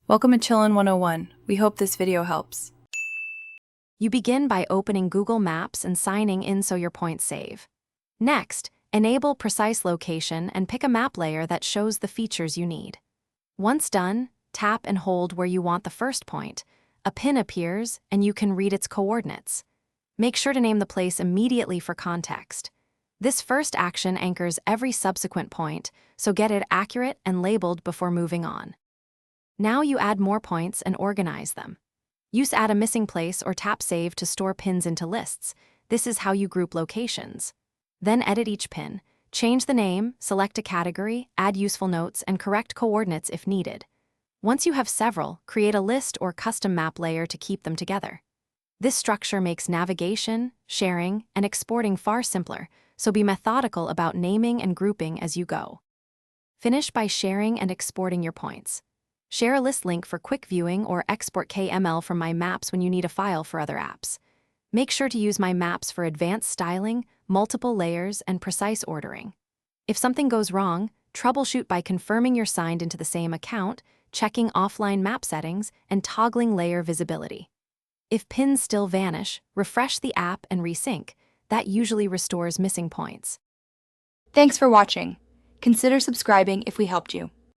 Welcome to Chillin' 101. We hope this video helps. You begin by opening Google Maps and signing in so your points save. Next, enable precise location and pick a map layer that shows the features you need. Once done, tap and hold where you want the first point. A pin appears and you can read its coordinates. Make sure to name the place immediately for context. This first action anchors every subsequent point, so get it accurate and labeled before moving on. Now you add more points and organize them. Use add a missing place or tap save to store pins into lists. This is how you group locations. Then edit each pin, change the name, select a category, add useful notes, and correct coordinates if needed. Once you have several, create a list or custom map layer to keep them together. This structure makes navigation, sharing, and exporting far simpler, so be methodical about naming and grouping as you go. Finish by sharing and exporting your points. Share a list link for quick viewing or export KML from My Maps when you need a file for other apps. Make sure to use My Maps for advanced styling, multiple layers, and precise ordering. If something goes wrong, troubleshoot by confirming you're signed into the same account, checking offline map settings, and toggling layer visibility. If pins still vanish, refresh the app and resync. That usually restores missing points. Thanks for watching. Consider subscribing if we helped you.